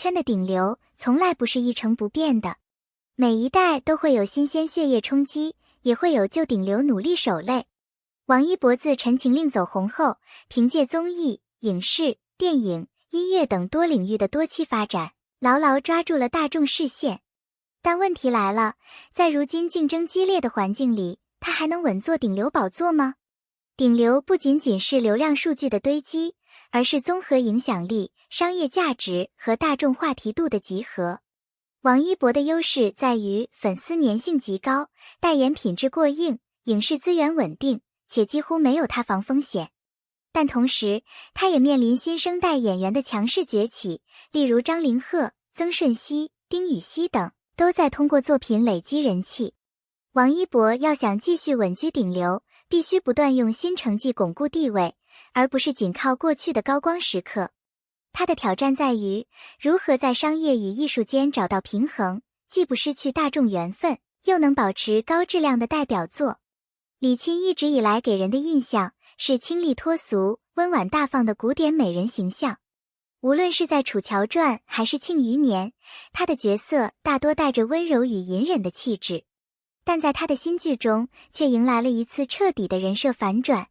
圈的顶流从来不是一成不变的，每一代都会有新鲜血液冲击，也会有旧顶流努力守擂。王一博自《陈情令》走红后，凭借综艺、影视、电影、音乐等多领域的多期发展，牢牢抓住了大众视线。但问题来了，在如今竞争激烈的环境里，他还能稳坐顶流宝座吗？顶流不仅仅是流量数据的堆积，而是综合影响力、商业价值和大众话题度的集合。王一博的优势在于粉丝粘性极高，代言品质过硬，影视资源稳定，且几乎没有塌房风险。但同时，他也面临新生代演员的强势崛起，例如张凌赫、曾舜晞、丁禹兮等，都在通过作品累积人气。王一博要想继续稳居顶流，必须不断用新成绩巩固地位，而不是仅靠过去的高光时刻。他的挑战在于如何在商业与艺术间找到平衡，既不失去大众缘分，又能保持高质量的代表作。李沁一直以来给人的印象是清丽脱俗、温婉大方的古典美人形象。无论是在《楚乔传》还是《庆余年》，她的角色大多带着温柔与隐忍的气质。但在她的新剧中，却迎来了一次彻底的人设反转。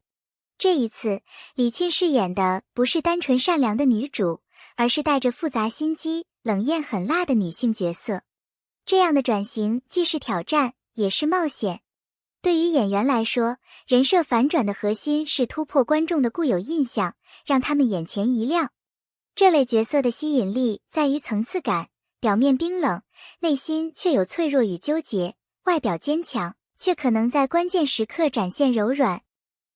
这一次，李沁饰演的不是单纯善良的女主，而是带着复杂心机、冷艳狠辣的女性角色。这样的转型既是挑战，也是冒险。对于演员来说，人设反转的核心是突破观众的固有印象，让他们眼前一亮。这类角色的吸引力在于层次感，表面冰冷，内心却有脆弱与纠结，外表坚强，却可能在关键时刻展现柔软。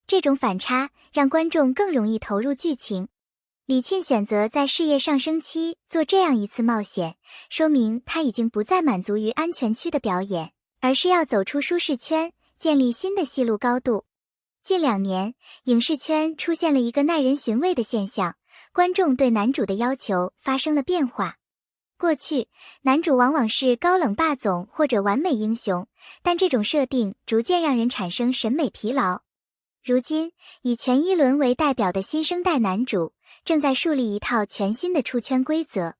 这种反差让观众更容易投入剧情。李沁选择在事业上升期做这样一次冒险，说明她已经不再满足于安全区的表演，而是要走出舒适圈，建立新的戏路高度。近2年，影视圈出现了一个耐人寻味的现象，观众对男主的要求发生了变化。过去，男主往往是高冷霸总或者完美英雄，但这种设定逐渐让人产生审美疲劳。如今，以权一伦为代表的新生代男主正在树立一套全新的出圈规则。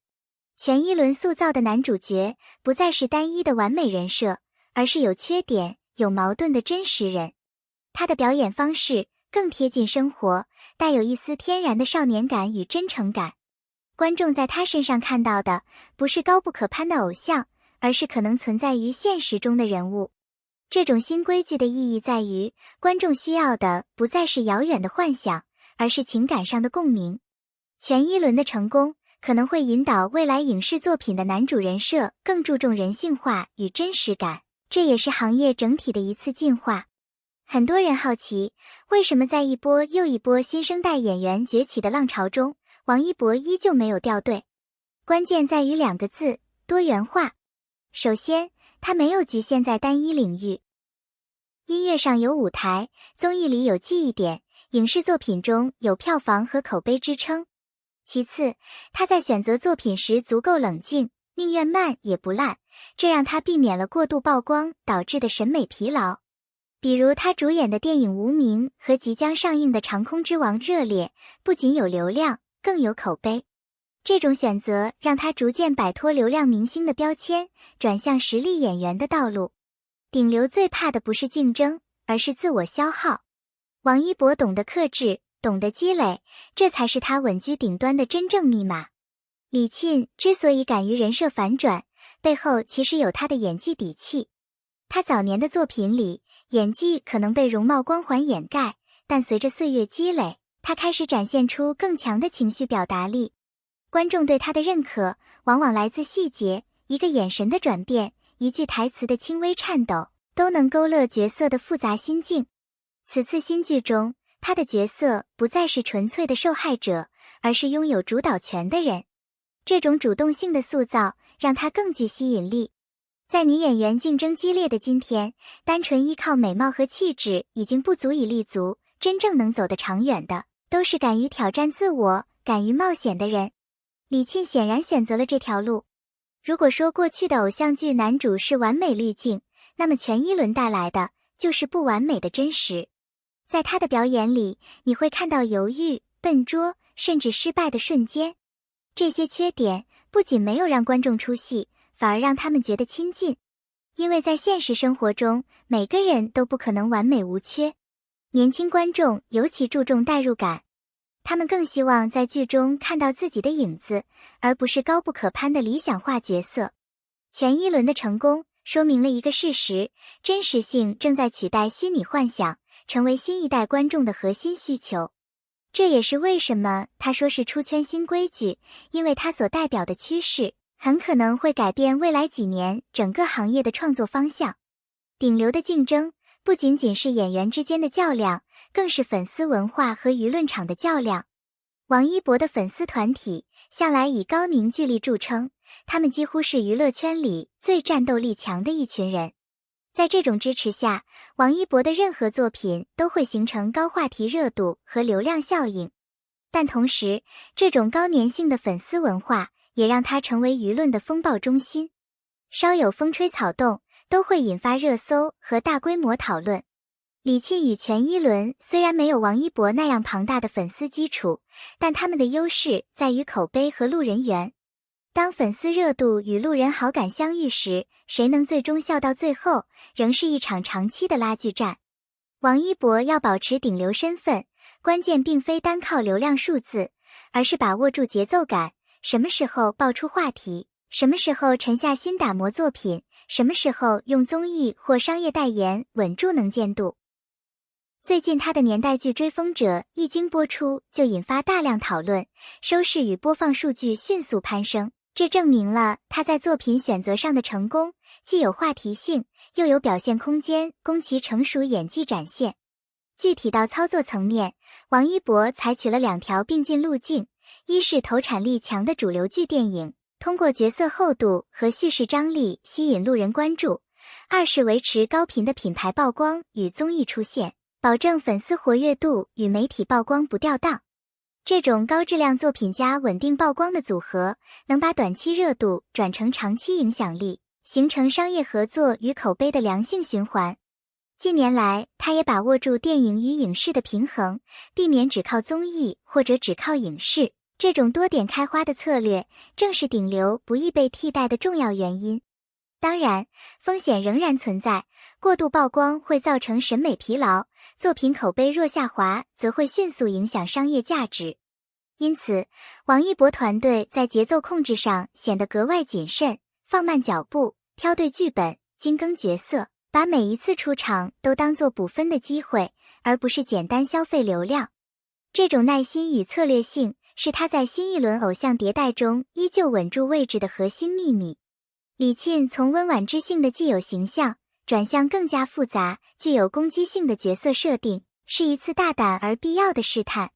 权一伦塑造的男主角不再是单一的完美人设，而是有缺点、有矛盾的真实人。他的表演方式更贴近生活，带有一丝天然的少年感与真诚感。观众在他身上看到的不是高不可攀的偶像，而是可能存在于现实中的人物。这种新规矩的意义在于，观众需要的不再是遥远的幻想，而是情感上的共鸣。权一伦的成功可能会引导未来影视作品的男主人设更注重人性化与真实感，这也是行业整体的一次进化。很多人好奇，为什么在一波又一波新生代演员崛起的浪潮中，王一博依旧没有掉队？关键在于2个字：多元化。首先，他没有局限在单一领域。音乐上有舞台，综艺里有记忆点，影视作品中有票房和口碑支撑。其次，他在选择作品时足够冷静，宁愿慢也不烂，这让他避免了过度曝光导致的审美疲劳。比如他主演的电影《无名》和即将上映的《长空之王》热烈，不仅有流量，更有口碑。这种选择让他逐渐摆脱流量明星的标签，转向实力演员的道路。顶流最怕的不是竞争，而是自我消耗。王一博懂得克制，懂得积累，这才是他稳居顶端的真正密码。李沁之所以敢于人设反转，背后其实有他的演技底气。他早年的作品里，演技可能被容貌光环掩盖，但随着岁月积累，他开始展现出更强的情绪表达力。观众对他的认可往往来自细节，一个眼神的转变，一句台词的轻微颤抖，都能勾勒角色的复杂心境。此次新剧中，他的角色不再是纯粹的受害者，而是拥有主导权的人。这种主动性的塑造让他更具吸引力。在女演员竞争激烈的今天，单纯依靠美貌和气质已经不足以立足，真正能走得长远的，都是敢于挑战自我、敢于冒险的人。李沁显然选择了这条路。如果说过去的偶像剧男主是完美滤镜，那么权一伦带来的就是不完美的真实。在他的表演里，你会看到犹豫、笨拙，甚至失败的瞬间。这些缺点不仅没有让观众出戏，反而让他们觉得亲近。因为在现实生活中，每个人都不可能完美无缺。年轻观众尤其注重代入感，他们更希望在剧中看到自己的影子，而不是高不可攀的理想化角色。全一轮的成功说明了一个事实：真实性正在取代虚拟幻想，成为新一代观众的核心需求。这也是为什么他说是出圈新规矩，因为它所代表的趋势很可能会改变未来几年整个行业的创作方向。顶流的竞争不仅仅是演员之间的较量，更是粉丝文化和舆论场的较量。王一博的粉丝团体向来以高凝聚力著称，他们几乎是娱乐圈里最战斗力强的一群人。在这种支持下，王一博的任何作品都会形成高话题热度和流量效应。但同时，这种高粘性的粉丝文化也让他成为舆论的风暴中心，稍有风吹草动都会引发热搜和大规模讨论。李沁与全一伦虽然没有王一博那样庞大的粉丝基础，但他们的优势在于口碑和路人缘。当粉丝热度与路人好感相遇时，谁能最终笑到最后，仍是一场长期的拉锯战。王一博要保持顶流身份，关键并非单靠流量数字，而是把握住节奏感，什么时候爆出话题，什么时候沉下心打磨作品，什么时候用综艺或商业代言稳住能见度。最近他的年代剧《追风者》一经播出就引发大量讨论，收视与播放数据迅速攀升，这证明了他在作品选择上的成功，既有话题性，又有表现空间，供其成熟演技展现。具体到操作层面，王一博采取了2条并进路径，一是投产力强的主流剧电影，通过角色厚度和叙事张力吸引路人关注；二是维持高频的品牌曝光与综艺出现，保证粉丝活跃度与媒体曝光不掉档。这种高质量作品加稳定曝光的组合，能把短期热度转成长期影响力，形成商业合作与口碑的良性循环。近年来，他也把握住电影与影视的平衡，避免只靠综艺或者只靠影视。这种多点开花的策略，正是顶流不易被替代的重要原因。当然，风险仍然存在，过度曝光会造成审美疲劳，作品口碑若下滑，则会迅速影响商业价值。因此，王一博团队在节奏控制上显得格外谨慎，放慢脚步，挑对剧本，精耕角色，把每一次出场都当作补分的机会，而不是简单消费流量。这种耐心与策略性，是他在新一轮偶像迭代中依旧稳住位置的核心秘密。李沁从温婉知性的既有形象，转向更加复杂、具有攻击性的角色设定，是一次大胆而必要的试探。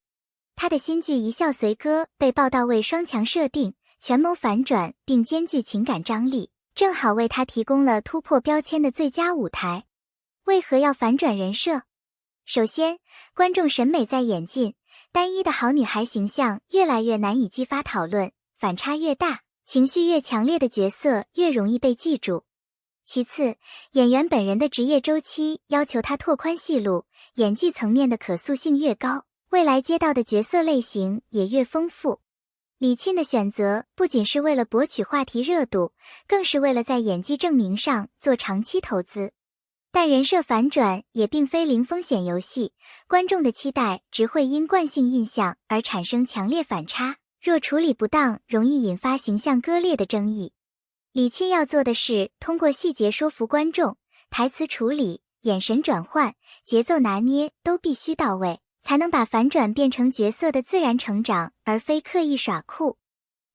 他的新剧《一笑随歌》被报道为双强设定，权谋反转并兼具情感张力，正好为他提供了突破标签的最佳舞台。为何要反转人设？首先，观众审美在演进，单一的好女孩形象越来越难以激发讨论，反差越大，情绪越强烈的角色越容易被记住。其次，演员本人的职业周期要求他拓宽戏路，演技层面的可塑性越高，未来接到的角色类型也越丰富。李沁的选择不仅是为了博取话题热度，更是为了在演技证明上做长期投资。但人设反转也并非零风险游戏，观众的期待值会因惯性印象而产生强烈反差，若处理不当，容易引发形象割裂的争议。李沁要做的是通过细节说服观众，台词处理、眼神转换、节奏拿捏都必须到位，才能把反转变成角色的自然成长，而非刻意耍酷。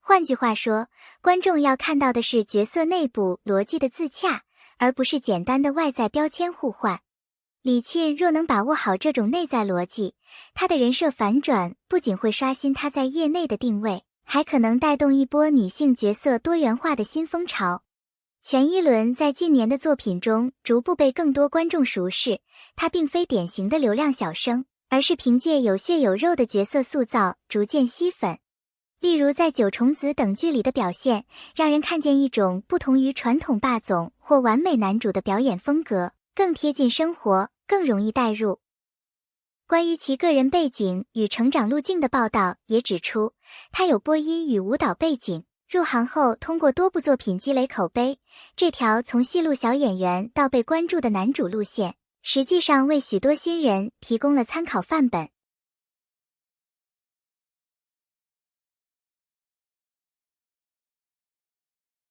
换句话说，观众要看到的是角色内部逻辑的自洽，而不是简单的外在标签互换。李沁若能把握好这种内在逻辑，他的人设反转不仅会刷新他在业内的定位，还可能带动一波女性角色多元化的新风潮。全一伦在近年的作品中逐步被更多观众熟识，他并非典型的流量小生，而是凭借有血有肉的角色塑造逐渐吸粉。例如在九重紫等剧里的表现，让人看见一种不同于传统霸总或完美男主的表演风格，更贴近生活，更容易代入。关于其个人背景与成长路径的报道也指出，他有播音与舞蹈背景，入行后通过多部作品积累口碑，这条从戏路小演员到被关注的男主路线，实际上为许多新人提供了参考范本。